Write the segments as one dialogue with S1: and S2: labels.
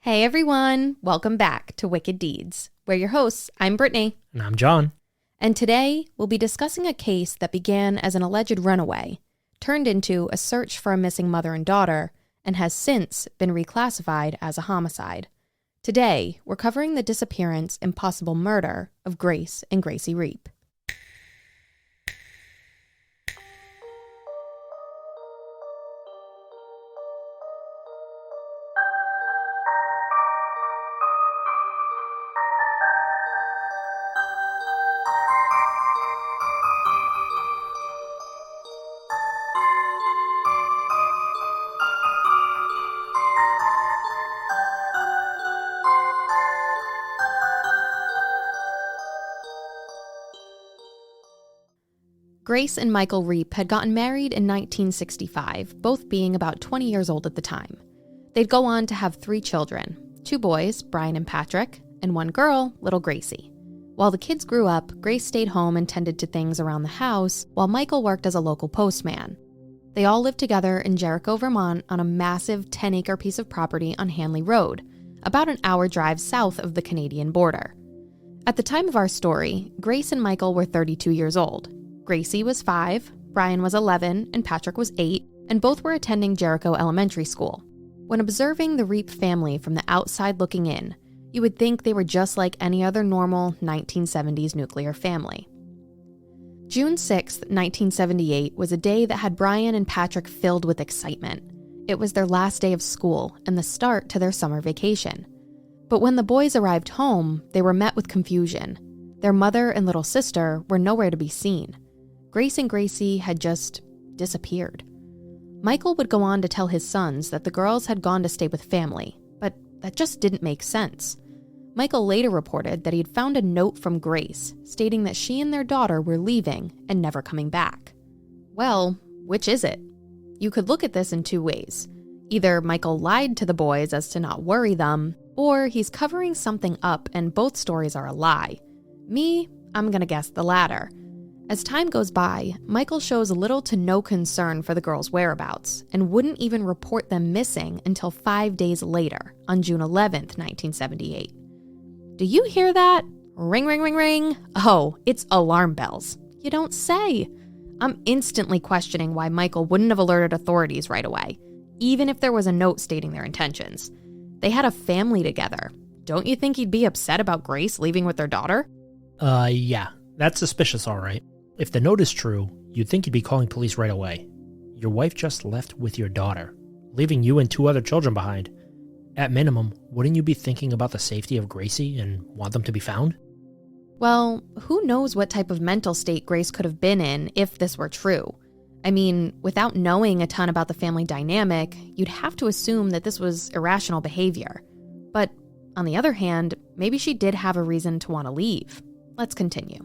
S1: Hey everyone, welcome back to Wicked Deeds. We're your hosts. I'm Brittany.
S2: And I'm John.
S1: And today we'll be discussing a case that began as an alleged runaway, turned into a search for a missing mother and daughter, and has since been reclassified as a homicide. Today, we're covering the disappearance and possible murder of Grace and Gracie Reapp. Grace and Michael Reapp had gotten married in 1965, both being about 20 years old at the time. They'd go on to have 3 children, 2 boys, Brian and Patrick, and 1 girl, little Gracie. While the kids grew up, Grace stayed home and tended to things around the house, while Michael worked as a local postman. They all lived together in Jericho, Vermont, on a massive 10-acre piece of property on Hanley Road, about an hour drive south of the Canadian border. At the time of our story, Grace and Michael were 32 years old. Gracie was 5, Brian was 11, and Patrick was 8, and both were attending Jericho Elementary School. When observing the Reapp family from the outside looking in, you would think they were just like any other normal 1970s nuclear family. June 6, 1978 was a day that had Brian and Patrick filled with excitement. It was their last day of school and the start to their summer vacation. But when the boys arrived home, they were met with confusion. Their mother and little sister were nowhere to be seen. Grace and Gracie had just disappeared. Michael would go on to tell his sons that the girls had gone to stay with family, but that just didn't make sense. Michael later reported that he had found a note from Grace stating that she and their daughter were leaving and never coming back. Well, which is it? You could look at this in 2 ways. Either Michael lied to the boys as to not worry them, or he's covering something up and both stories are a lie. Me, I'm gonna guess the latter. As time goes by, Michael shows little to no concern for the girls' whereabouts and wouldn't even report them missing until 5 days later, on June 11th, 1978. Do you hear that? Ring, ring, ring, ring. Oh, it's alarm bells. You don't say. I'm instantly questioning why Michael wouldn't have alerted authorities right away, even if there was a note stating their intentions. They had a family together. Don't you think he'd be upset about Grace leaving with their daughter?
S2: Yeah, that's suspicious, all right. If the note is true, you'd think you'd be calling police right away. Your wife just left with your daughter, leaving you and 2 other children behind. At minimum, wouldn't you be thinking about the safety of Gracie and want them to be found?
S1: Well, who knows what type of mental state Grace could have been in if this were true. I mean, without knowing a ton about the family dynamic, you'd have to assume that this was irrational behavior. But on the other hand, maybe she did have a reason to want to leave. Let's continue.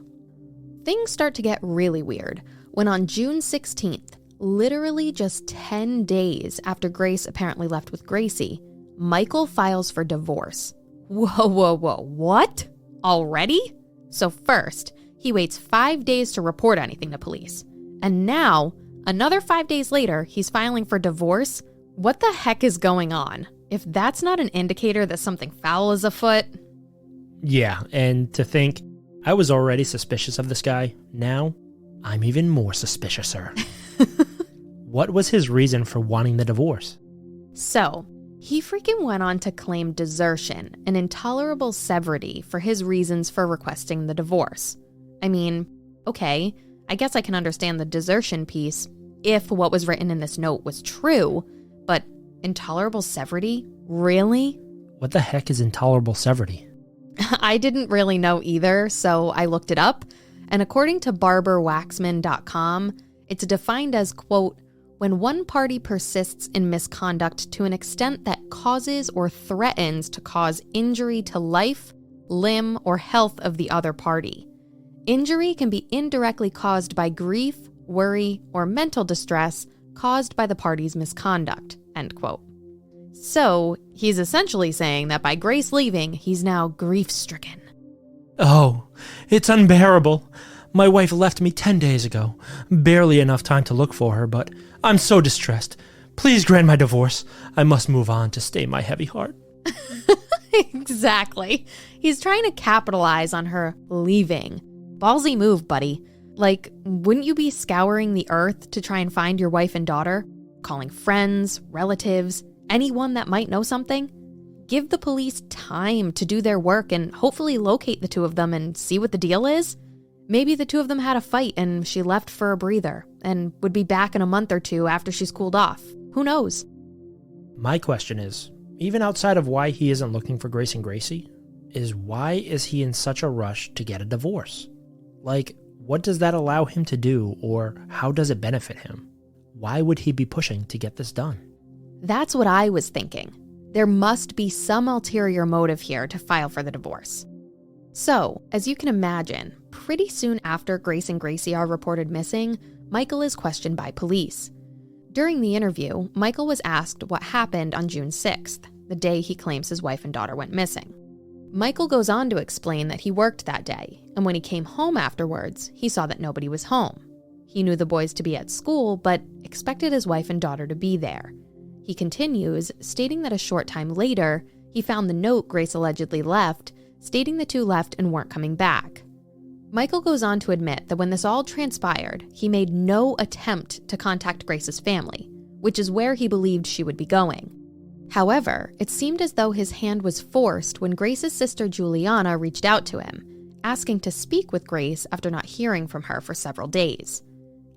S1: Things start to get really weird when on June 16th, literally just 10 days after Grace apparently left with Gracie, Michael files for divorce. Whoa, what? Already? So first, he waits 5 days to report anything to police. And now, another 5 days later, he's filing for divorce? What the heck is going on? If that's not an indicator that something foul is afoot.
S2: Yeah, and to think, I was already suspicious of this guy. Now, I'm even more suspiciouser. What was his reason for wanting the divorce?
S1: So, he freaking went on to claim desertion and intolerable severity for his reasons for requesting the divorce. I mean, okay, I guess I can understand the desertion piece if what was written in this note was true, but intolerable severity? Really?
S2: What the heck is intolerable severity?
S1: I didn't really know either, so I looked it up. And according to barberwaxman.com, it's defined as, quote, when one party persists in misconduct to an extent that causes or threatens to cause injury to life, limb, or health of the other party. Injury can be indirectly caused by grief, worry, or mental distress caused by the party's misconduct, end quote. So, he's essentially saying that by Grace leaving, he's now grief-stricken.
S2: Oh, it's unbearable. My wife left me 10 days ago. Barely enough time to look for her, but I'm so distressed. Please grant my divorce. I must move on to stay my heavy heart.
S1: Exactly. He's trying to capitalize on her leaving. Ballsy move, buddy. Like, wouldn't you be scouring the earth to try and find your wife and daughter? Calling friends, relatives, anyone that might know something? Give the police time to do their work and hopefully locate the two of them and see what the deal is. Maybe the two of them had a fight and she left for a breather and would be back in a month or two after she's cooled off. Who knows?
S2: My question is, even outside of why he isn't looking for Grace and Gracie, is why is he in such a rush to get a divorce? Like, what does that allow him to do, or how does it benefit him? Why would he be pushing to get this done?
S1: That's what I was thinking. There must be some ulterior motive here to file for the divorce. So, as you can imagine, pretty soon after Grace and Gracie are reported missing, Michael is questioned by police. During the interview, Michael was asked what happened on June 6th, the day he claims his wife and daughter went missing. Michael goes on to explain that he worked that day, and when he came home afterwards, he saw that nobody was home. He knew the boys to be at school, but expected his wife and daughter to be there. He continues, stating that a short time later, he found the note Grace allegedly left, stating the two left and weren't coming back. Michael goes on to admit that when this all transpired, he made no attempt to contact Grace's family, which is where he believed she would be going. However, it seemed as though his hand was forced when Grace's sister Juliana reached out to him, asking to speak with Grace after not hearing from her for several days.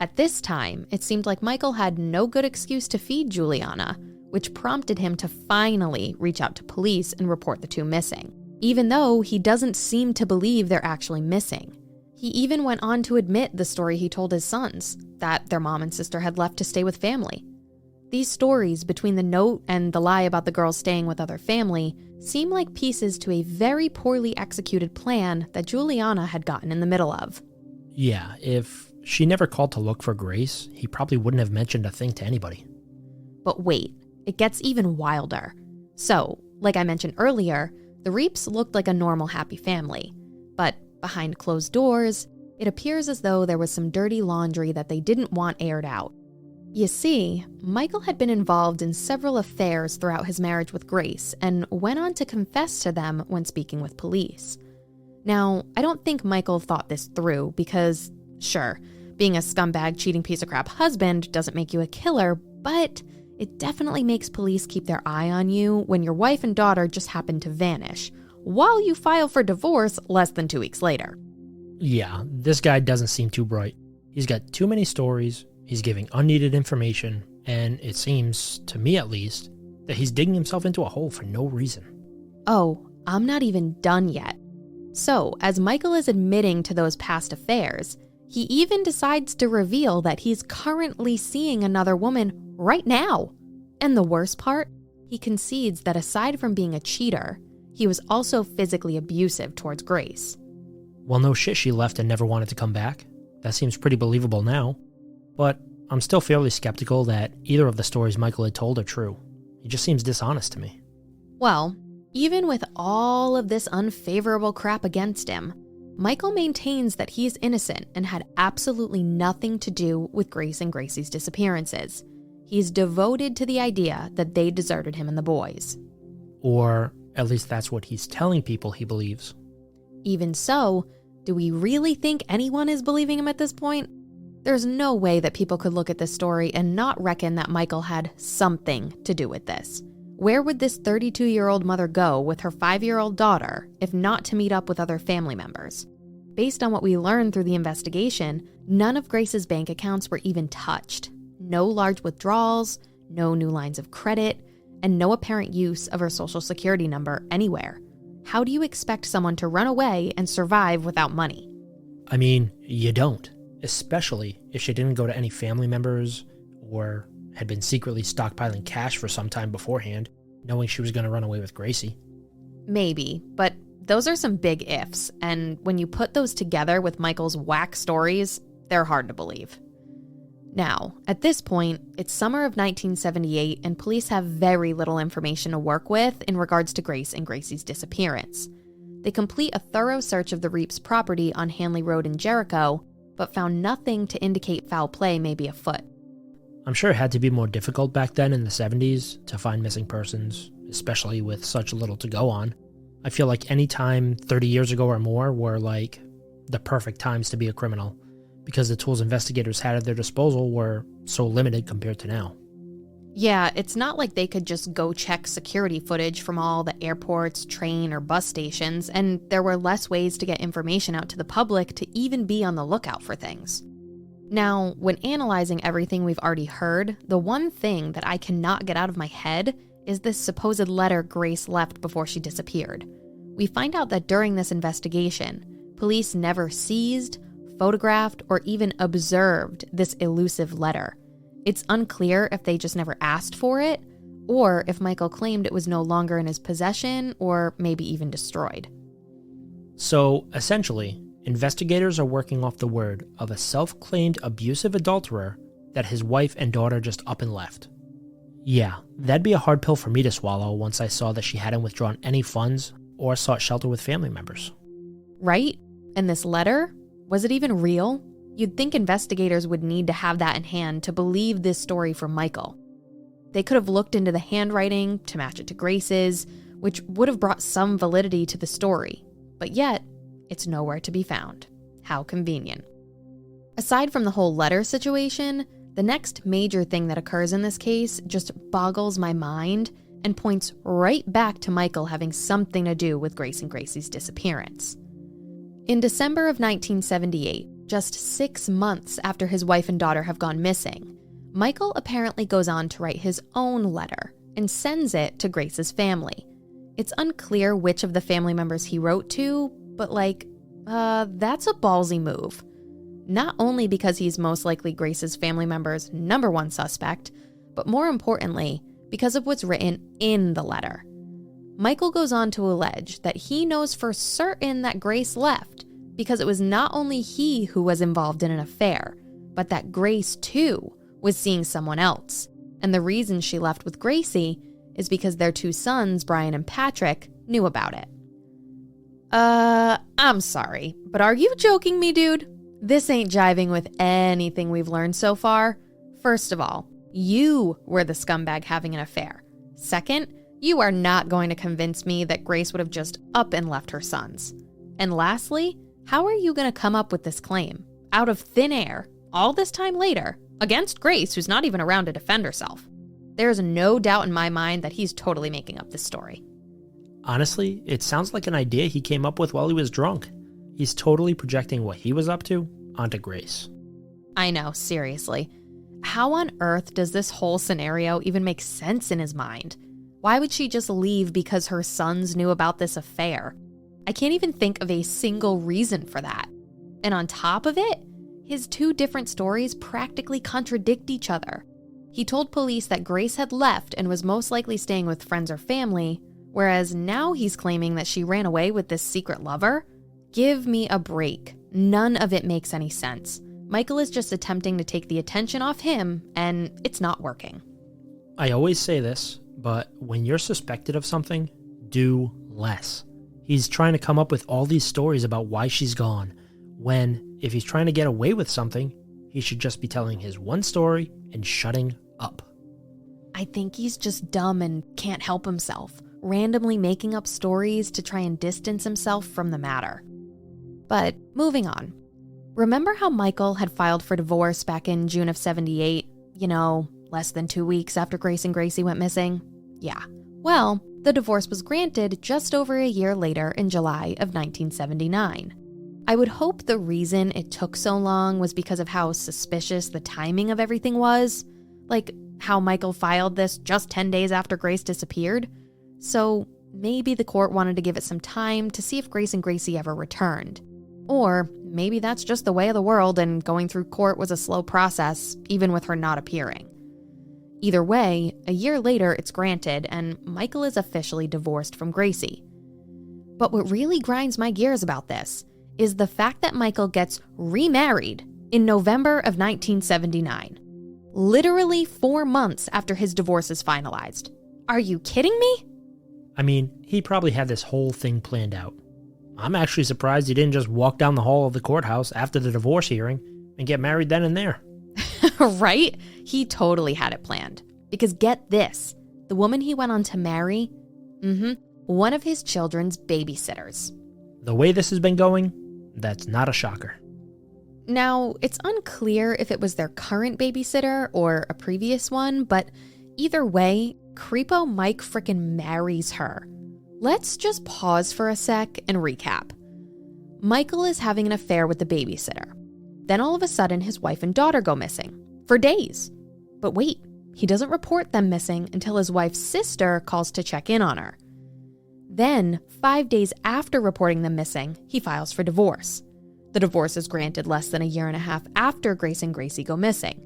S1: At this time, it seemed like Michael had no good excuse to feed Juliana, which prompted him to finally reach out to police and report the two missing, even though he doesn't seem to believe they're actually missing. He even went on to admit the story he told his sons, that their mom and sister had left to stay with family. These stories, between the note and the lie about the girls staying with other family, seem like pieces to a very poorly executed plan that Juliana had gotten in the middle of.
S2: Yeah, if she never called to look for Grace, he probably wouldn't have mentioned a thing to anybody.
S1: But wait, it gets even wilder. So, like I mentioned earlier, the Reapps looked like a normal, happy family. But behind closed doors, it appears as though there was some dirty laundry that they didn't want aired out. You see, Michael had been involved in several affairs throughout his marriage with Grace and went on to confess to them when speaking with police. Now, I don't think Michael thought this through because, sure, being a scumbag, cheating piece of crap husband doesn't make you a killer, but it definitely makes police keep their eye on you when your wife and daughter just happen to vanish, while you file for divorce less than 2 weeks later.
S2: Yeah, this guy doesn't seem too bright. He's got too many stories, he's giving unneeded information, and it seems, to me at least, that he's digging himself into a hole for no reason.
S1: Oh, I'm not even done yet. So, as Michael is admitting to those past affairs, he even decides to reveal that he's currently seeing another woman right now. And the worst part, he concedes that aside from being a cheater, he was also physically abusive towards Grace.
S2: Well, no shit, she left and never wanted to come back. That seems pretty believable now. But I'm still fairly skeptical that either of the stories Michael had told are true. He just seems dishonest to me.
S1: Well, even with all of this unfavorable crap against him, Michael maintains that he's innocent and had absolutely nothing to do with Grace and Gracie's disappearances. He's devoted to the idea that they deserted him and the boys.
S2: Or at least that's what he's telling people he believes.
S1: Even so, do we really think anyone is believing him at this point? There's no way that people could look at this story and not reckon that Michael had something to do with this. Where would this 32-year-old mother go with her 5-year-old daughter if not to meet up with other family members? Based on what we learned through the investigation, none of Grace's bank accounts were even touched. No large withdrawals, no new lines of credit, and no apparent use of her social security number anywhere. How do you expect someone to run away and survive without money?
S2: I mean, you don't. Especially if she didn't go to any family members or had been secretly stockpiling cash for some time beforehand, knowing she was going to run away with Gracie.
S1: Maybe, but those are some big ifs, and when you put those together with Michael's whack stories, they're hard to believe. Now, at this point, it's summer of 1978, and police have very little information to work with in regards to Grace and Gracie's disappearance. They complete a thorough search of the Reapp's property on Hanley Road in Jericho, but found nothing to indicate foul play may be afoot.
S2: I'm sure it had to be more difficult back then in the 70s to find missing persons, especially with such little to go on. I feel like any time 30 years ago or more were like the perfect times to be a criminal, because the tools investigators had at their disposal were so limited compared to now.
S1: Yeah, it's not like they could just go check security footage from all the airports, train, or bus stations, and there were less ways to get information out to the public to even be on the lookout for things. Now, when analyzing everything we've already heard, the one thing that I cannot get out of my head is this supposed letter Grace left before she disappeared. We find out that during this investigation, police never seized, photographed, or even observed this elusive letter. It's unclear if they just never asked for it, or if Michael claimed it was no longer in his possession, or maybe even destroyed.
S2: So, essentially, investigators are working off the word of a self-claimed abusive adulterer that his wife and daughter just up and left. Yeah, that'd be a hard pill for me to swallow once I saw that she hadn't withdrawn any funds or sought shelter with family members.
S1: Right? And this letter? Was it even real? You'd think investigators would need to have that in hand to believe this story from Michael. They could have looked into the handwriting to match it to Grace's, which would have brought some validity to the story. But yet, it's nowhere to be found. How convenient. Aside from the whole letter situation, the next major thing that occurs in this case just boggles my mind and points right back to Michael having something to do with Grace and Gracie's disappearance. In December of 1978, just 6 months after his wife and daughter have gone missing, Michael apparently goes on to write his own letter and sends it to Grace's family. It's unclear which of the family members he wrote to, but that's a ballsy move. Not only because he's most likely Grace's family member's number one suspect, but more importantly, because of what's written in the letter. Michael goes on to allege that he knows for certain that Grace left because it was not only he who was involved in an affair, but that Grace, too, was seeing someone else. And the reason she left with Gracie is because their 2 sons, Brian and Patrick, knew about it. I'm sorry, but are you joking me, dude? This ain't jiving with anything we've learned so far. First of all, you were the scumbag having an affair. Second, you are not going to convince me that Grace would have just up and left her sons. And lastly, how are you going to come up with this claim, out of thin air, all this time later, against Grace, who's not even around to defend herself? There is no doubt in my mind that he's totally making up this story.
S2: Honestly, it sounds like an idea he came up with while he was drunk. He's totally projecting what he was up to onto Grace.
S1: I know, seriously. How on earth does this whole scenario even make sense in his mind? Why would she just leave because her sons knew about this affair? I can't even think of a single reason for that. And on top of it, his 2 different stories practically contradict each other. He told police that Grace had left and was most likely staying with friends or family, whereas now he's claiming that she ran away with this secret lover. Give me a break. None of it makes any sense. Michael is just attempting to take the attention off him, and it's not working.
S2: I always say this, but when you're suspected of something, do less. He's trying to come up with all these stories about why she's gone, when, if he's trying to get away with something, he should just be telling his one story and shutting up.
S1: I think he's just dumb and can't help himself, randomly making up stories to try and distance himself from the matter. But moving on. Remember how Michael had filed for divorce back in June of 78? Less than 2 weeks after Grace and Gracie went missing? Yeah. Well, the divorce was granted just over a year later in July of 1979. I would hope the reason it took so long was because of how suspicious the timing of everything was. Like how Michael filed this just 10 days after Grace disappeared. So maybe the court wanted to give it some time to see if Grace and Gracie ever returned. Or maybe that's just the way of the world and going through court was a slow process, even with her not appearing. Either way, a year later it's granted and Michael is officially divorced from Gracie. But what really grinds my gears about this is the fact that Michael gets remarried in November of 1979. Literally 4 months after his divorce is finalized. Are you kidding me?
S2: I mean, he probably had this whole thing planned out. I'm actually surprised he didn't just walk down the hall of the courthouse after the divorce hearing and get married then and there.
S1: Right? He totally had it planned. Because get this, the woman he went on to marry One of his children's babysitters.
S2: The way this has been going, that's not a shocker.
S1: Now, it's unclear if it was their current babysitter or a previous one, but either way, Creepo Mike frickin' marries her. Let's just pause for a sec and recap. Michael is having an affair with the babysitter. Then all of a sudden, his wife and daughter go missing. For days. But wait, he doesn't report them missing until his wife's sister calls to check in on her. Then, 5 days after reporting them missing, he files for divorce. The divorce is granted less than a year and a half after Grace and Gracie go missing.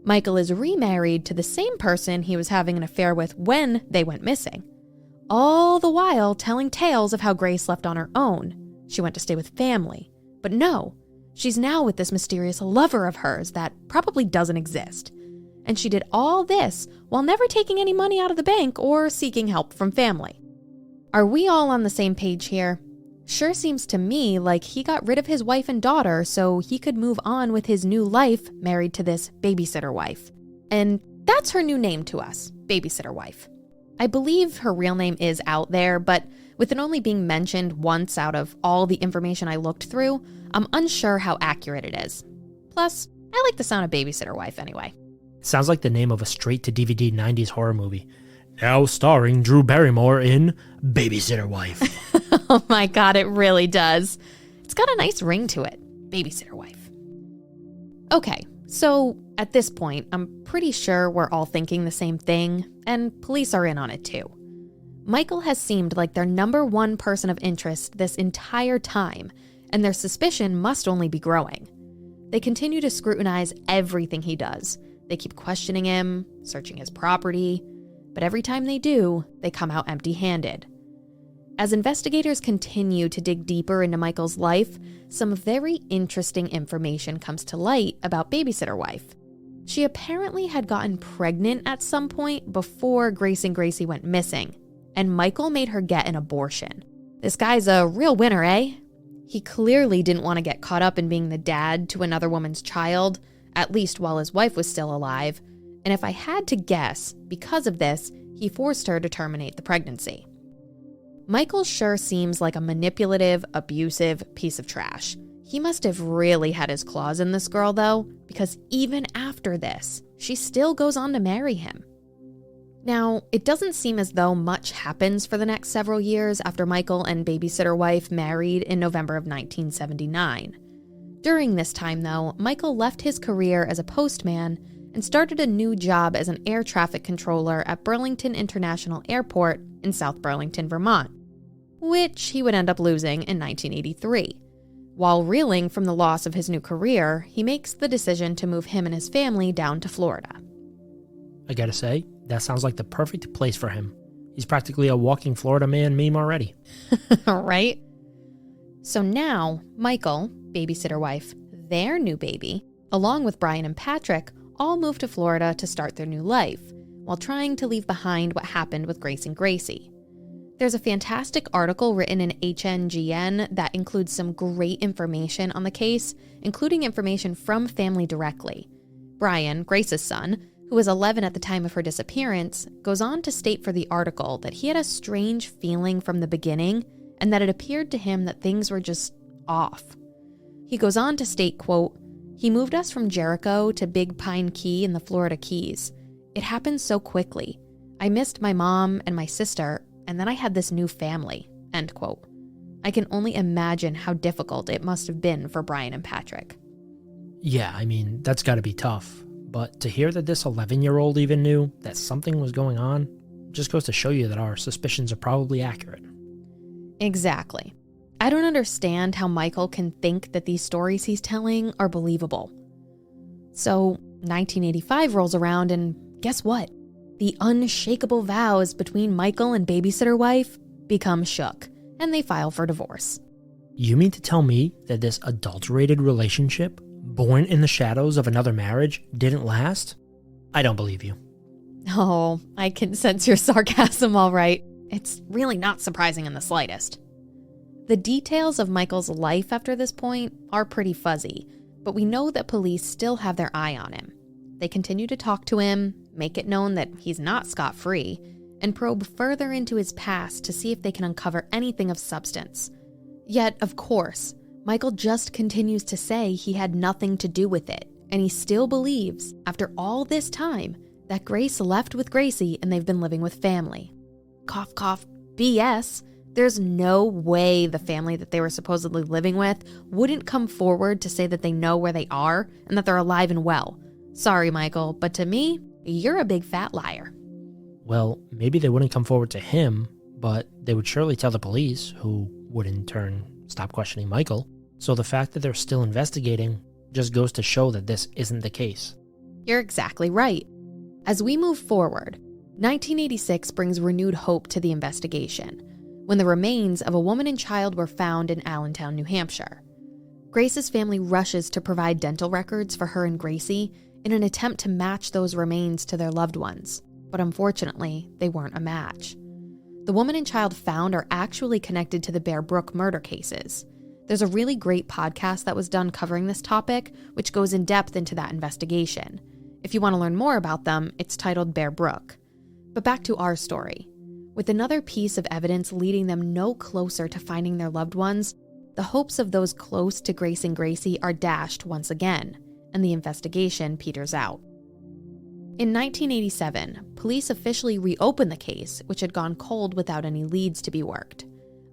S1: Michael is remarried to the same person he was having an affair with when they went missing. All the while telling tales of how Grace left on her own. She went to stay with family. But no, she's now with this mysterious lover of hers that probably doesn't exist. And she did all this while never taking any money out of the bank or seeking help from family. Are we all on the same page here? Sure seems to me like he got rid of his wife and daughter so he could move on with his new life married to this babysitter wife. And that's her new name to us, babysitter wife. I believe her real name is out there, but with it only being mentioned once out of all the information I looked through, I'm unsure how accurate it is. Plus, I like the sound of babysitter wife anyway.
S2: Sounds like the name of a straight-to-DVD 90s horror movie. Now starring Drew Barrymore in Babysitter Wife.
S1: Oh my god, it really does. It's got a nice ring to it. Babysitter wife. Okay, so at this point, I'm pretty sure we're all thinking the same thing, and police are in on it too. Michael has seemed like their number one person of interest this entire time, and their suspicion must only be growing. They continue to scrutinize everything he does. They keep questioning him, searching his property, but every time they do, they come out empty-handed. As investigators continue to dig deeper into Michael's life, some very interesting information comes to light about babysitter wife. She apparently had gotten pregnant at some point before Grace and Gracie went missing, and Michael made her get an abortion. This guy's a real winner, eh? He clearly didn't want to get caught up in being the dad to another woman's child, at least while his wife was still alive, and if I had to guess, because of this, he forced her to terminate the pregnancy. Michael sure seems like a manipulative, abusive piece of trash. He must have really had his claws in this girl, though, because even after this, she still goes on to marry him. Now, it doesn't seem as though much happens for the next several years after Michael and babysitter wife married in November of 1979. During this time, though, Michael left his career as a postman and started a new job as an air traffic controller at Burlington International Airport in South Burlington, Vermont, which he would end up losing in 1983. While reeling from the loss of his new career, he makes the decision to move him and his family down to Florida.
S2: I gotta say, that sounds like the perfect place for him. He's practically a walking Florida man meme already.
S1: Right? So now, Michael, babysitter wife, their new baby, along with Brian and Patrick, all moved to Florida to start their new life, while trying to leave behind what happened with Grace and Gracie. There's a fantastic article written in HNGN that includes some great information on the case, including information from family directly. Brian, Grace's son, who was 11 at the time of her disappearance, goes on to state for the article that he had a strange feeling from the beginning and that it appeared to him that things were just off. He goes on to state, quote, "He moved us from Jericho to Big Pine Key in the Florida Keys. It happened so quickly. I missed my mom and my sister, and then I had this new family," end quote. I can only imagine how difficult it must have been for Brian and Patrick.
S2: Yeah, I mean, that's gotta be tough. But to hear that this 11-year-old even knew that something was going on just goes to show you that our suspicions are probably accurate.
S1: Exactly. I don't understand how Michael can think that these stories he's telling are believable. So, 1985 rolls around and guess what? The unshakable vows between Michael and babysitter wife become shook, and they file for divorce.
S2: You mean to tell me that this adulterated relationship, born in the shadows of another marriage, didn't last? I don't believe you.
S1: Oh, I can sense your sarcasm all right. It's really not surprising in the slightest. The details of Michael's life after this point are pretty fuzzy, but we know that police still have their eye on him. They continue to talk to him, make it known that he's not scot-free, and probe further into his past to see if they can uncover anything of substance. Yet, of course, Michael just continues to say he had nothing to do with it, and he still believes, after all this time, that Grace left with Gracie and they've been living with family. Cough, cough, BS. There's no way the family that they were supposedly living with wouldn't come forward to say that they know where they are and that they're alive and well. Sorry, Michael, but to me, you're a big fat liar.
S2: Well, maybe they wouldn't come forward to him, but they would surely tell the police, who would in turn stop questioning Michael. So the fact that they're still investigating just goes to show that this isn't the case.
S1: You're exactly right. As we move forward, 1986 brings renewed hope to the investigation, when the remains of a woman and child were found in Allentown, New Hampshire. Grace's family rushes to provide dental records for her and Gracie in an attempt to match those remains to their loved ones, but unfortunately, they weren't a match. The woman and child found are actually connected to the Bear Brook murder cases. There's a really great podcast that was done covering this topic, which goes in depth into that investigation. If you want to learn more about them, it's titled Bear Brook. But back to our story. With another piece of evidence leading them no closer to finding their loved ones, the hopes of those close to Grace and Gracie are dashed once again, and the investigation peters out. In 1987, police officially reopened the case, which had gone cold without any leads to be worked.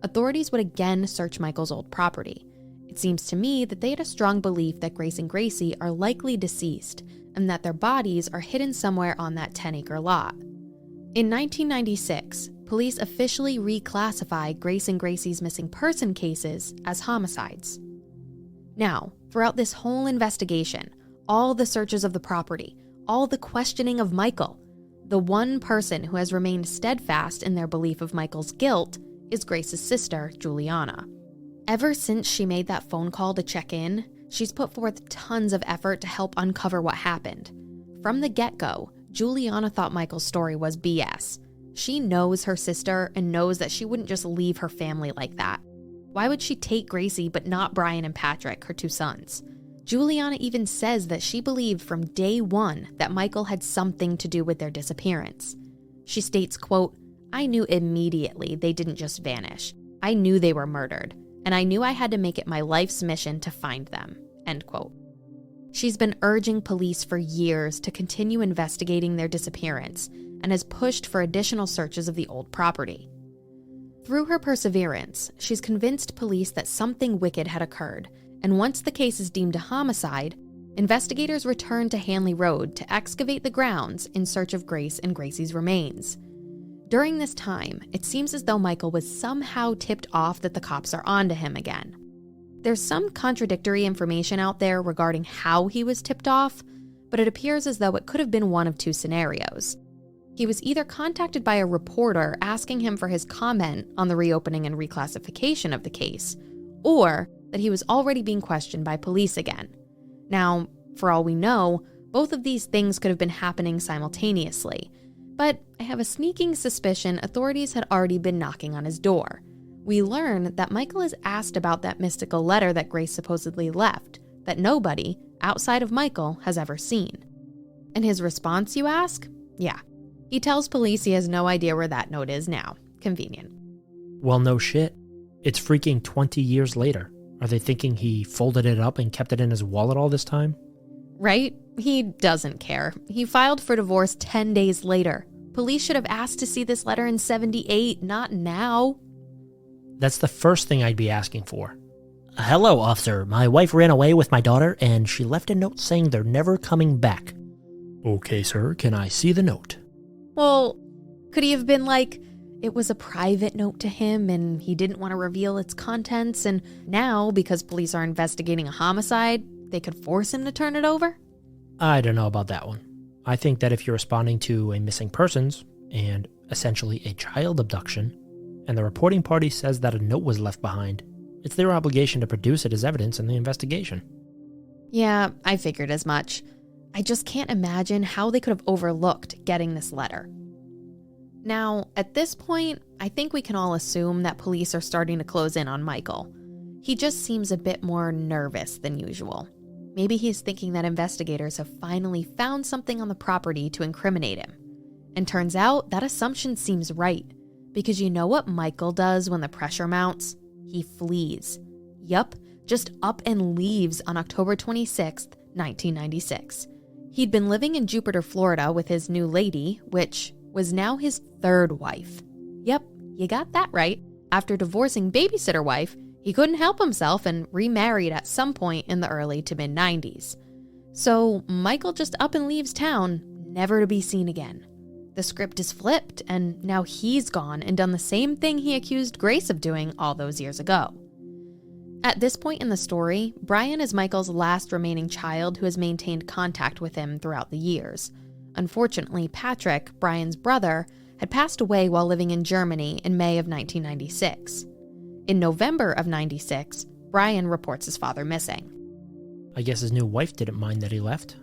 S1: Authorities would again search Michael's old property. It seems to me that they had a strong belief that Grace and Gracie are likely deceased, and that their bodies are hidden somewhere on that 10-acre lot. In 1996, police officially reclassified Grace and Gracie's missing person cases as homicides. Now, throughout this whole investigation, all the searches of the property, all the questioning of Michael, the one person who has remained steadfast in their belief of Michael's guilt is Grace's sister, Juliana. Ever since she made that phone call to check in, she's put forth tons of effort to help uncover what happened. From the get-go, Juliana thought Michael's story was BS. She knows her sister and knows that she wouldn't just leave her family like that. Why would she take Gracie but not Brian and Patrick, her two sons? Juliana even says that she believed from day one that Michael had something to do with their disappearance. She states, quote, "I knew immediately they didn't just vanish. I knew they were murdered, and I knew I had to make it my life's mission to find them," end quote. She's been urging police for years to continue investigating their disappearance and has pushed for additional searches of the old property. Through her perseverance, she's convinced police that something wicked had occurred, and once the case is deemed a homicide, investigators return to Hanley Road to excavate the grounds in search of Grace and Gracie's remains. During this time, it seems as though Michael was somehow tipped off that the cops are onto him again. There's some contradictory information out there regarding how he was tipped off, but it appears as though it could have been one of two scenarios. He was either contacted by a reporter asking him for his comment on the reopening and reclassification of the case, or that he was already being questioned by police again. Now, for all we know, both of these things could have been happening simultaneously, but I have a sneaking suspicion authorities had already been knocking on his door. We learn that Michael is asked about that mystical letter that Grace supposedly left, that nobody, outside of Michael, has ever seen. And his response, you ask? Yeah. He tells police he has no idea where that note is now. Convenient.
S2: Well, no shit. It's freaking 20 years later. Are they thinking he folded it up and kept it in his wallet all this time?
S1: Right? He doesn't care. He filed for divorce 10 days later. Police should have asked to see this letter in '78, not now.
S2: That's the first thing I'd be asking for. Hello, officer. My wife ran away with my daughter, and she left a note saying they're never coming back. Okay, sir. Can I see the note?
S1: Well, could he have been like, it was a private note to him and he didn't want to reveal its contents, and now, because police are investigating a homicide, they could force him to turn it over?
S2: I don't know about that one. I think that if you're responding to a missing persons, and essentially a child abduction, and the reporting party says that a note was left behind, it's their obligation to produce it as evidence in the investigation.
S1: Yeah, I figured as much. I just can't imagine how they could have overlooked getting this letter. Now, at this point, I think we can all assume that police are starting to close in on Michael. He just seems a bit more nervous than usual. Maybe he's thinking that investigators have finally found something on the property to incriminate him. And turns out that assumption seems right, because you know what Michael does when the pressure mounts? He flees. Yup, just up and leaves on October 26th, 1996. He'd been living in Jupiter, Florida with his new lady, which was now his third wife. Yep, you got that right. After divorcing babysitter wife, he couldn't help himself and remarried at some point in the early to mid-90s. So Michael just up and leaves town, never to be seen again. The script is flipped, and now he's gone and done the same thing he accused Grace of doing all those years ago. At this point in the story, Brian is Michael's last remaining child who has maintained contact with him throughout the years. Unfortunately, Patrick, Brian's brother, had passed away while living in Germany in May of 1996. In November of 96, Brian reports his father missing.
S2: I guess his new wife didn't mind that he left.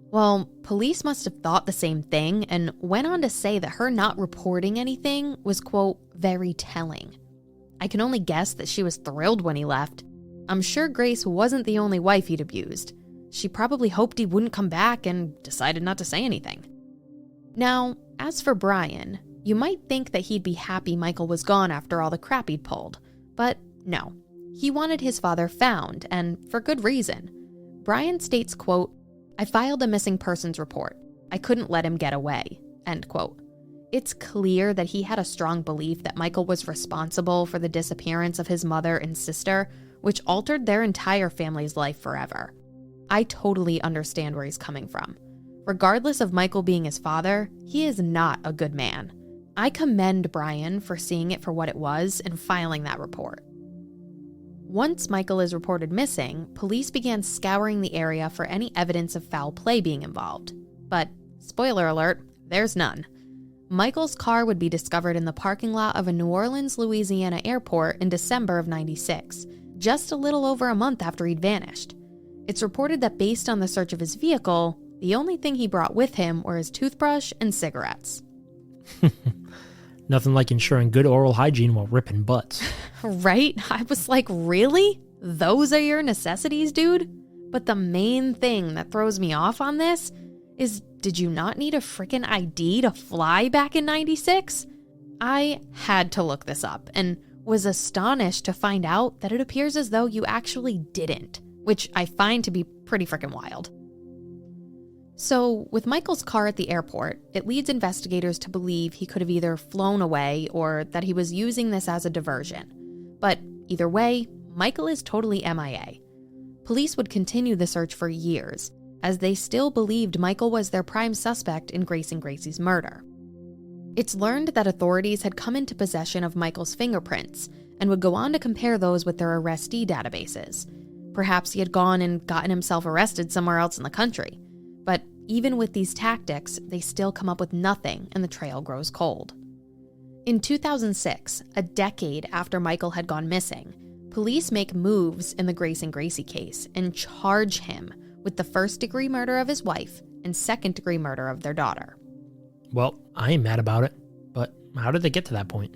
S1: Well, police must have thought the same thing and went on to say that her not reporting anything was, quote, very telling. I can only guess that she was thrilled when he left. I'm sure Grace wasn't the only wife he'd abused. She probably hoped he wouldn't come back and decided not to say anything. Now, as for Brian, you might think that he'd be happy Michael was gone after all the crap he'd pulled. But no, he wanted his father found, and for good reason. Brian states, quote, "I filed a missing persons report. I couldn't let him get away," end quote. It's clear that he had a strong belief that Michael was responsible for the disappearance of his mother and sister, which altered their entire family's life forever. I totally understand where he's coming from. Regardless of Michael being his father, he is not a good man. I commend Brian for seeing it for what it was and filing that report. Once Michael is reported missing, police began scouring the area for any evidence of foul play being involved. But, spoiler alert, there's none. Michael's car would be discovered in the parking lot of a New Orleans, Louisiana airport in December of 96, just a little over a month after he'd vanished. It's reported that based on the search of his vehicle, the only thing he brought with him were his toothbrush and cigarettes.
S2: Nothing like ensuring good oral hygiene while ripping butts.
S1: Right? I was like, really? Those are your necessities, dude? But the main thing that throws me off on this is, did you not need a frickin' ID to fly back in 96? I had to look this up and was astonished to find out that it appears as though you actually didn't, which I find to be pretty frickin' wild. So, with Michael's car at the airport, it leads investigators to believe he could have either flown away or that he was using this as a diversion. But either way, Michael is totally MIA. Police would continue the search for years, as they still believed Michael was their prime suspect in Grace and Gracie's murder. It's learned that authorities had come into possession of Michael's fingerprints and would go on to compare those with their arrestee databases. Perhaps he had gone and gotten himself arrested somewhere else in the country. But even with these tactics, they still come up with nothing and the trail grows cold. In 2006, a decade after Michael had gone missing, police make moves in the Grace and Gracie case and charge him with the first-degree murder of his wife and second-degree murder of their daughter.
S2: Well, I ain't mad about it, but how did they get to that point?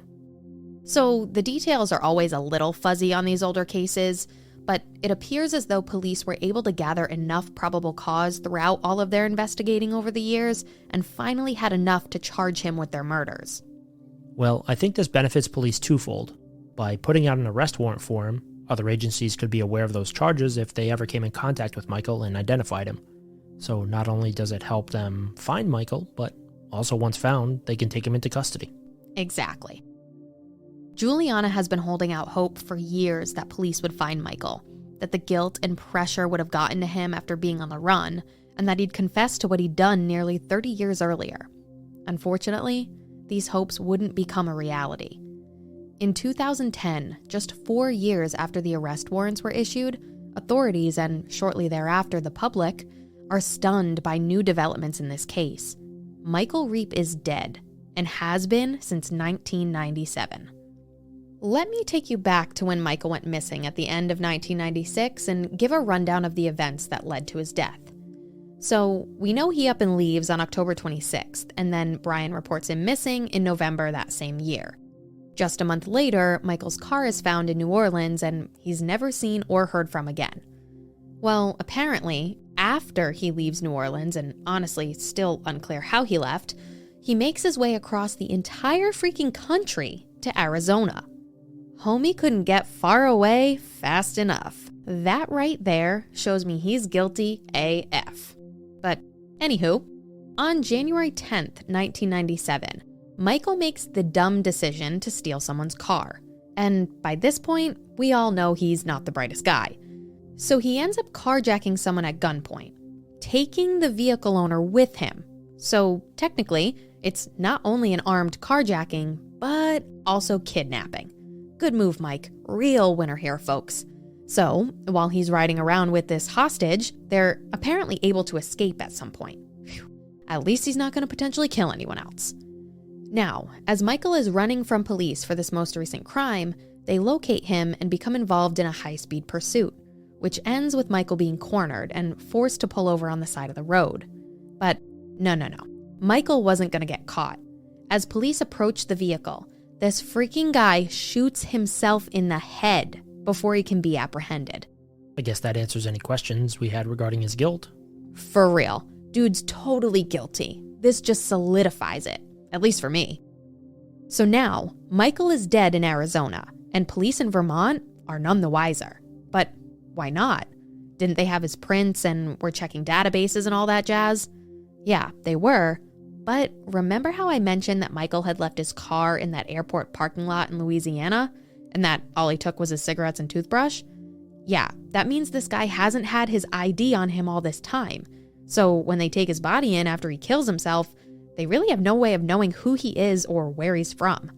S1: So the details are always a little fuzzy on these older cases, but it appears as though police were able to gather enough probable cause throughout all of their investigating over the years and finally had enough to charge him with their murders.
S2: Well, I think this benefits police twofold. By putting out an arrest warrant for him, other agencies could be aware of those charges if they ever came in contact with Michael and identified him. So not only does it help them find Michael, but also once found, they can take him into custody.
S1: Exactly. Juliana has been holding out hope for years that police would find Michael, that the guilt and pressure would have gotten to him after being on the run, and that he'd confess to what he'd done nearly 30 years earlier. Unfortunately, these hopes wouldn't become a reality. In 2010, just 4 years after the arrest warrants were issued, authorities, and shortly thereafter the public, are stunned by new developments in this case. Michael Reapp is dead, and has been since 1997. Let me take you back to when Michael went missing at the end of 1996 and give a rundown of the events that led to his death. So, we know he up and leaves on October 26th, and then Brian reports him missing in November that same year. Just a month later, Michael's car is found in New Orleans, and he's never seen or heard from again. Well, apparently, after he leaves New Orleans, and honestly, still unclear how he left, he makes his way across the entire freaking country to Arizona. Homie couldn't get far away fast enough. That right there shows me he's guilty AF. But anywho, on January 10th, 1997, Michael makes the dumb decision to steal someone's car. And by this point, we all know he's not the brightest guy. So he ends up carjacking someone at gunpoint, taking the vehicle owner with him. So technically, it's not only an armed carjacking, but also kidnapping. Good move, Mike. Real winner here, folks. So, while he's riding around with this hostage, they're apparently able to escape at some point. Whew. At least he's not going to potentially kill anyone else. Now, as Michael is running from police for this most recent crime, they locate him and become involved in a high-speed pursuit, which ends with Michael being cornered and forced to pull over on the side of the road. But no. Michael wasn't going to get caught. As police approach the vehicle, this freaking guy shoots himself in the head before he can be apprehended.
S2: I guess that answers any questions we had regarding his guilt.
S1: For real. Dude's totally guilty. This just solidifies it, at least for me. So now, Michael is dead in Arizona, and police in Vermont are none the wiser. But why not? Didn't they have his prints and were checking databases and all that jazz? Yeah, they were. But remember how I mentioned that Michael had left his car in that airport parking lot in Louisiana? And that all he took was his cigarettes and toothbrush? Yeah, that means this guy hasn't had his ID on him all this time. So when they take his body in after he kills himself, they really have no way of knowing who he is or where he's from.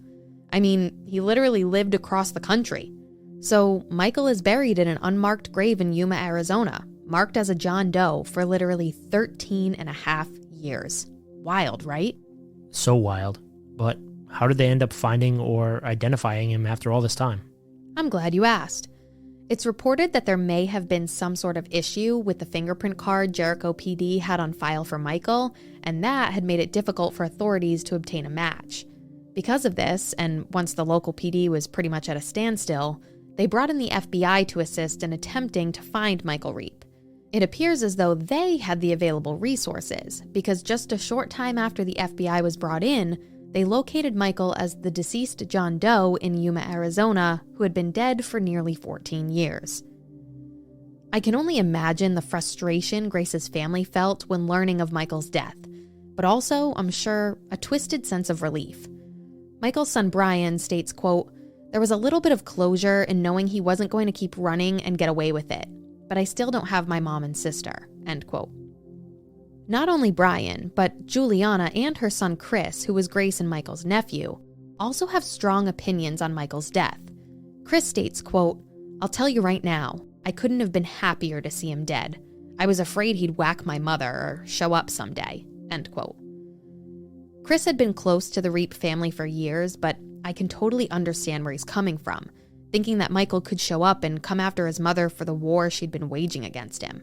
S1: I mean, he literally lived across the country. So Michael is buried in an unmarked grave in Yuma, Arizona, marked as a John Doe for literally 13 and a half years. Wild, right?
S2: So wild. But how did they end up finding or identifying him after all this time?
S1: I'm glad you asked. It's reported that there may have been some sort of issue with the fingerprint card Jericho PD had on file for Michael, and that had made it difficult for authorities to obtain a match. Because of this, and once the local PD was pretty much at a standstill, they brought in the FBI to assist in attempting to find Michael Reapp. It appears as though they had the available resources, because just a short time after the FBI was brought in, they located Michael as the deceased John Doe in Yuma, Arizona, who had been dead for nearly 14 years. I can only imagine the frustration Grace's family felt when learning of Michael's death, but also, I'm sure, a twisted sense of relief. Michael's son Brian states, quote, "There was a little bit of closure in knowing he wasn't going to keep running and get away with it, but I still don't have my mom and sister," end quote. Not only Brian, but Juliana and her son Chris, who was Grace and Michael's nephew, also have strong opinions on Michael's death. Chris states, quote, "I'll tell you right now, I couldn't have been happier to see him dead. I was afraid he'd whack my mother or show up someday," end quote. Chris had been close to the Reapp family for years, but I can totally understand where he's coming from, thinking that Michael could show up and come after his mother for the war she'd been waging against him.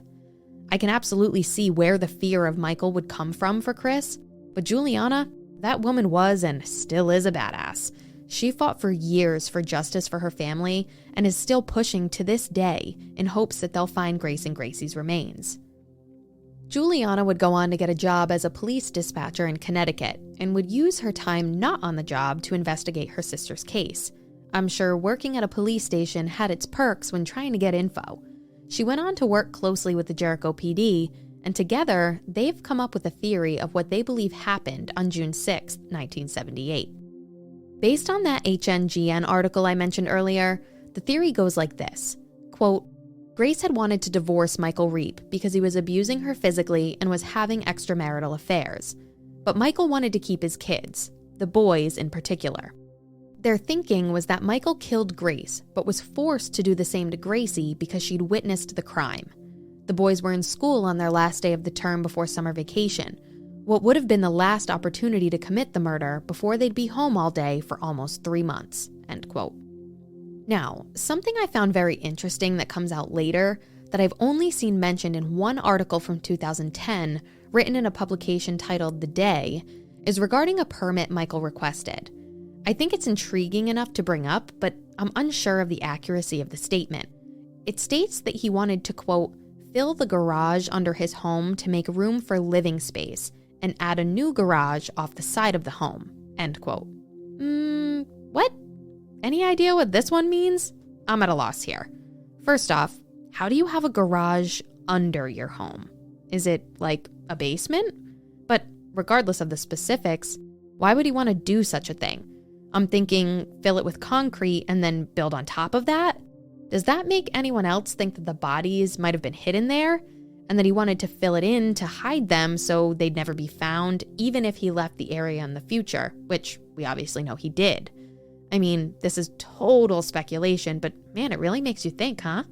S1: I can absolutely see where the fear of Michael would come from for Chris, but Juliana, that woman was and still is a badass. She fought for years for justice for her family and is still pushing to this day in hopes that they'll find Grace and Gracie's remains. Juliana would go on to get a job as a police dispatcher in Connecticut and would use her time not on the job to investigate her sister's case. I'm sure working at a police station had its perks when trying to get info. She went on to work closely with the Jericho PD, and together, they've come up with a theory of what they believe happened on June 6, 1978. Based on that HNGN article I mentioned earlier, the theory goes like this, quote, "Grace had wanted to divorce Michael Reapp because he was abusing her physically and was having extramarital affairs. But Michael wanted to keep his kids, the boys in particular. Their thinking was that Michael killed Grace, but was forced to do the same to Gracie because she'd witnessed the crime. The boys were in school on their last day of the term before summer vacation, what would have been the last opportunity to commit the murder before they'd be home all day for almost 3 months," end quote. Now, something I found very interesting that comes out later that I've only seen mentioned in one article from 2010, written in a publication titled The Day, is regarding a permit Michael requested. I think it's intriguing enough to bring up, but I'm unsure of the accuracy of the statement. It states that he wanted to, quote, "fill the garage under his home to make room for living space and add a new garage off the side of the home, end quote. What? Any idea what this one means? I'm at a loss here. First off, how do you have a garage under your home? Is it like a basement? But regardless of the specifics, why would he want to do such a thing? I'm thinking fill it with concrete and then build on top of that? Does that make anyone else think that the bodies might have been hidden there and that he wanted to fill it in to hide them so they'd never be found, even if he left the area in the future, which we obviously know he did? I mean, this is total speculation, but man, it really makes you think, huh?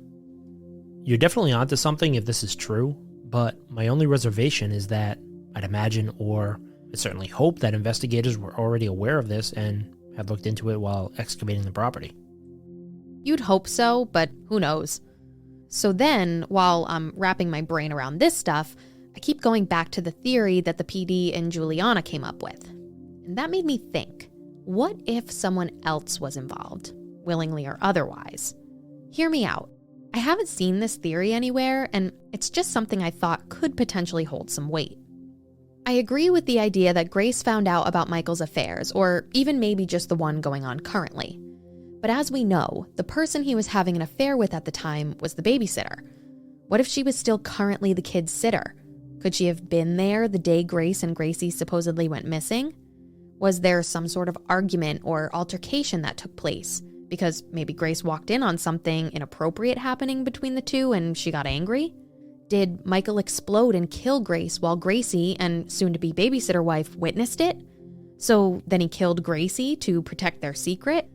S2: You're definitely onto something if this is true, but my only reservation is that I'd imagine, or I'd certainly hope, that investigators were already aware of this and had looked into it while excavating the property.
S1: You'd hope so, but who knows? So then, while I'm wrapping my brain around this stuff, I keep going back to the theory that the PD and Juliana came up with. And that made me think, what if someone else was involved, willingly or otherwise? Hear me out. I haven't seen this theory anywhere, and it's just something I thought could potentially hold some weight. I agree with the idea that Grace found out about Michael's affairs, or even maybe just the one going on currently. But as we know, the person he was having an affair with at the time was the babysitter. What if she was still currently the kid's sitter? Could she have been there the day Grace and Gracie supposedly went missing? Was there some sort of argument or altercation that took place? Because maybe Grace walked in on something inappropriate happening between the two and she got angry? Did Michael explode and kill Grace while Gracie and soon-to-be babysitter wife witnessed it? So then he killed Gracie to protect their secret?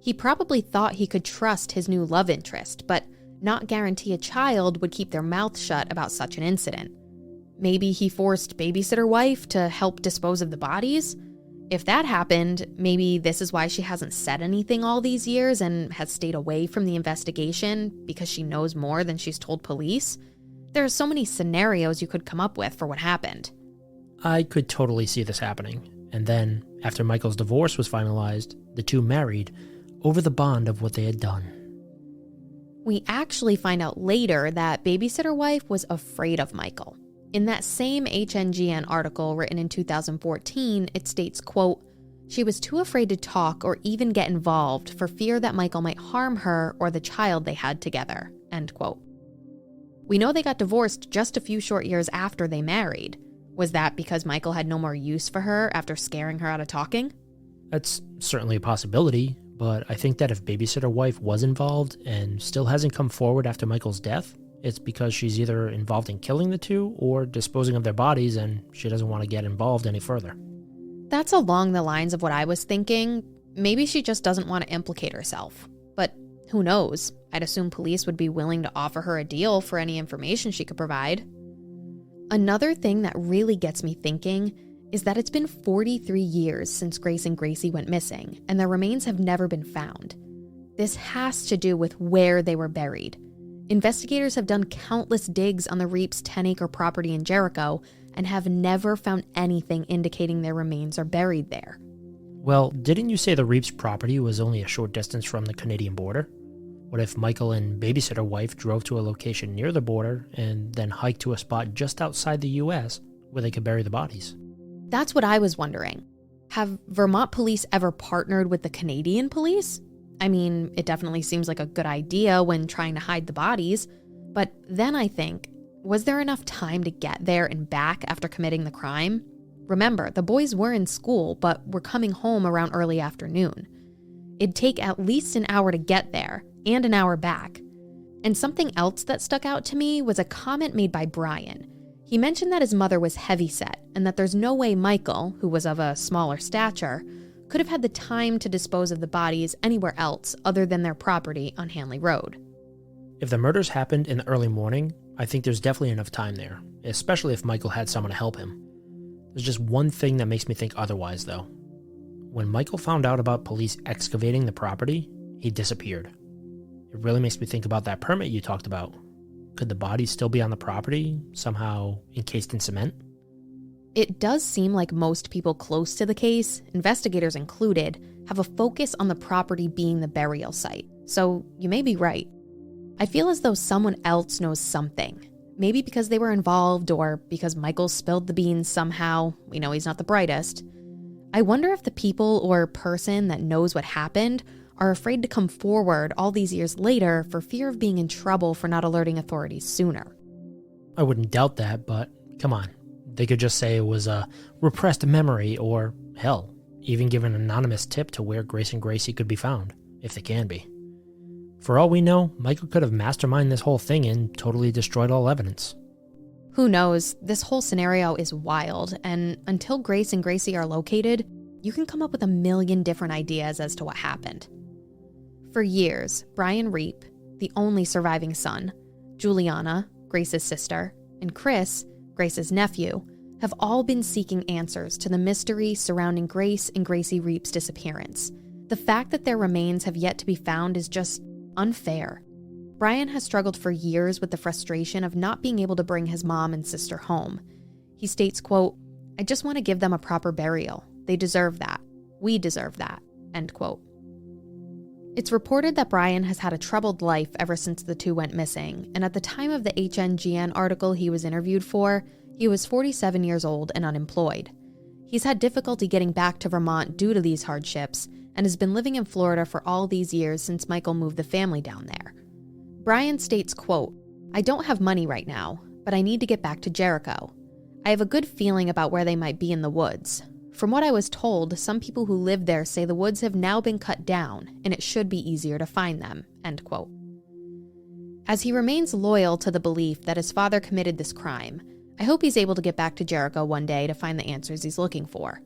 S1: He probably thought he could trust his new love interest, but not guarantee a child would keep their mouth shut about such an incident. Maybe he forced babysitter wife to help dispose of the bodies? If that happened, maybe this is why she hasn't said anything all these years and has stayed away from the investigation because she knows more than she's told police. There are so many scenarios you could come up with for what happened.
S2: I could totally see this happening. And then, after Michael's divorce was finalized, the two married over the bond of what they had done.
S1: We actually find out later that babysitter wife was afraid of Michael. In that same HNGN article written in 2014, it states, quote, "She was too afraid to talk or even get involved for fear that Michael might harm her or the child they had together," end quote. We know they got divorced just a few short years after they married. Was that because Michael had no more use for her after scaring her out of talking?
S2: That's certainly a possibility, but I think that if babysitter wife was involved and still hasn't come forward after Michael's death, it's because she's either involved in killing the two or disposing of their bodies and she doesn't want to get involved any further.
S1: That's along the lines of what I was thinking. Maybe she just doesn't want to implicate herself. But who knows? I'd assume police would be willing to offer her a deal for any information she could provide. Another thing that really gets me thinking is that it's been 43 years since Grace and Gracie went missing, and their remains have never been found. This has to do with where they were buried. Investigators have done countless digs on the Reapp's 10-acre property in Jericho and have never found anything indicating their remains are buried there.
S2: Well, didn't you say the Reapp's property was only a short distance from the Canadian border? What if Michael and babysitter wife drove to a location near the border and then hiked to a spot just outside the U.S. where they could bury the bodies?
S1: That's what I was wondering. Have Vermont police ever partnered with the Canadian police? I mean, it definitely seems like a good idea when trying to hide the bodies. But then I think, was there enough time to get there and back after committing the crime? Remember, the boys were in school, but were coming home around early afternoon. It'd take at least an hour to get there, and an hour back. And something else that stuck out to me was a comment made by Brian. He mentioned that his mother was heavyset, and that there's no way Michael, who was of a smaller stature, could have had the time to dispose of the bodies anywhere else other than their property on Hanley Road.
S2: If the murders happened in the early morning, I think there's definitely enough time there, especially if Michael had someone to help him. There's just one thing that makes me think otherwise, though. When Michael found out about police excavating the property, he disappeared. It really makes me think about that permit you talked about. Could the bodies still be on the property, somehow encased in cement?
S1: It does seem like most people close to the case, investigators included, have a focus on the property being the burial site. So you may be right. I feel as though someone else knows something. Maybe because they were involved or because Michael spilled the beans somehow. We know he's not the brightest. I wonder if the people or person that knows what happened are afraid to come forward all these years later for fear of being in trouble for not alerting authorities sooner.
S2: I wouldn't doubt that, but come on. They could just say it was a repressed memory or, hell, even give an anonymous tip to where Grace and Gracie could be found, if they can be. For all we know, Michael could have masterminded this whole thing and totally destroyed all evidence.
S1: Who knows? This whole scenario is wild, and until Grace and Gracie are located, you can come up with a million different ideas as to what happened. For years, Brian Reapp, the only surviving son, Juliana, Grace's sister, and Chris, Grace's nephew, have all been seeking answers to the mystery surrounding Grace and Gracie Reapp's disappearance. The fact that their remains have yet to be found is just unfair. Brian has struggled for years with the frustration of not being able to bring his mom and sister home. He states, quote, "I just want to give them a proper burial. They deserve that. We deserve that," end quote. It's reported that Brian has had a troubled life ever since the two went missing, and at the time of the HNGN article he was interviewed for, he was 47 years old and unemployed. He's had difficulty getting back to Vermont due to these hardships, and has been living in Florida for all these years since Michael moved the family down there. Brian states, quote, "I don't have money right now, but I need to get back to Jericho. I have a good feeling about where they might be in the woods. From what I was told, some people who live there say the woods have now been cut down, and it should be easier to find them," end quote. As he remains loyal to the belief that his father committed this crime, I hope he's able to get back to Jericho one day to find the answers he's looking for.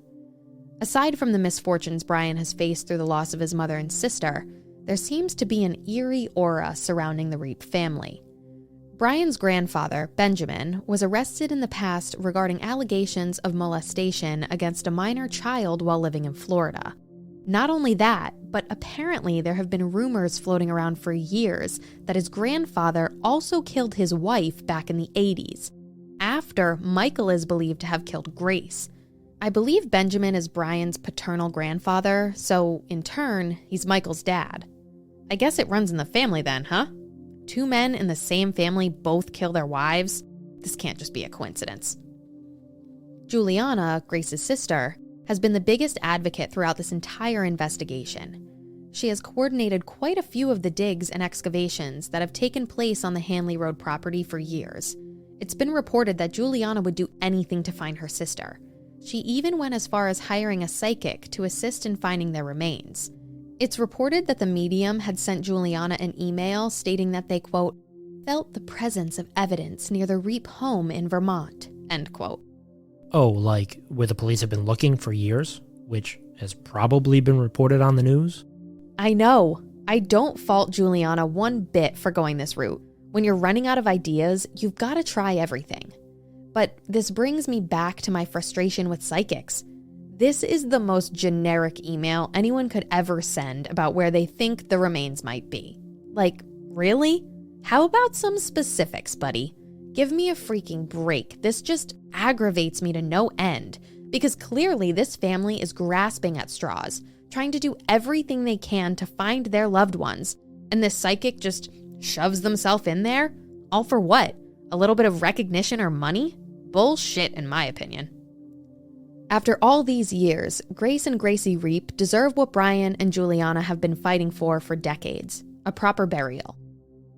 S1: Aside from the misfortunes Brian has faced through the loss of his mother and sister, there seems to be an eerie aura surrounding the Reapp family. Brian's grandfather, Benjamin, was arrested in the past regarding allegations of molestation against a minor child while living in Florida. Not only that, but apparently there have been rumors floating around for years that his grandfather also killed his wife back in the 80s, after Michael is believed to have killed Grace. I believe Benjamin is Brian's paternal grandfather, so in turn, he's Michael's dad. I guess it runs in the family then, huh? Two men in the same family both kill their wives? This can't just be a coincidence. Juliana, Grace's sister, has been the biggest advocate throughout this entire investigation. She has coordinated quite a few of the digs and excavations that have taken place on the Hanley Road property for years. It's been reported that Juliana would do anything to find her sister. She even went as far as hiring a psychic to assist in finding their remains. It's reported that the medium had sent Juliana an email stating that they, quote, "felt the presence of evidence near the Reapp home in Vermont," end quote.
S2: Oh, like where the police have been looking for years, which has probably been reported on the news?
S1: I know. I don't fault Juliana one bit for going this route. When you're running out of ideas, you've got to try everything. But this brings me back to my frustration with psychics. This is the most generic email anyone could ever send about where they think the remains might be. Like, really? How about some specifics, buddy? Give me a freaking break. This just aggravates me to no end, because clearly this family is grasping at straws, trying to do everything they can to find their loved ones, and this psychic just shoves themselves in there? All for what? A little bit of recognition or money? Bullshit, in my opinion. After all these years, Grace and Gracie Reapp deserve what Brian and Juliana have been fighting for decades, a proper burial.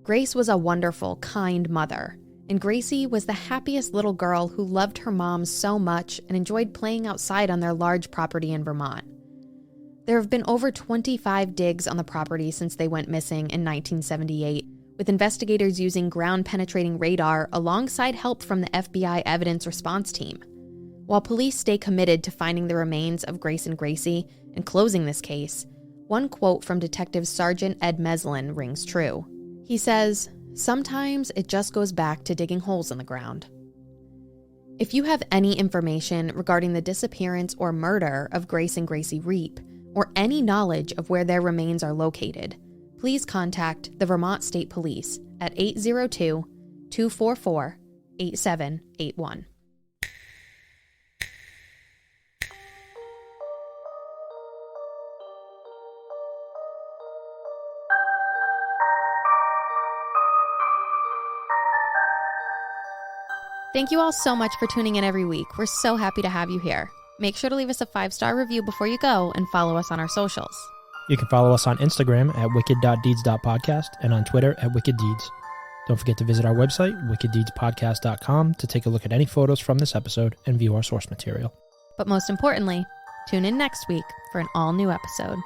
S1: Grace was a wonderful, kind mother, and Gracie was the happiest little girl who loved her mom so much and enjoyed playing outside on their large property in Vermont. There have been over 25 digs on the property since they went missing in 1978, with investigators using ground-penetrating radar alongside help from the FBI evidence response team. While police stay committed to finding the remains of Grace and Gracie and closing this case, one quote from Detective Sergeant Ed Meslin rings true. He says, "Sometimes it just goes back to digging holes in the ground." If you have any information regarding the disappearance or murder of Grace and Gracie Reapp, or any knowledge of where their remains are located, please contact the Vermont State Police at 802-244-8781. Thank you all so much for tuning in every week. We're so happy to have you here. Make sure to leave us a 5-star review before you go and follow us on our socials.
S2: You can follow us on Instagram at wicked.deeds.podcast and on Twitter at wickeddeeds. Don't forget to visit our website, wickeddeedspodcast.com, to take a look at any photos from this episode and view our source material.
S1: But most importantly, tune in next week for an all-new episode.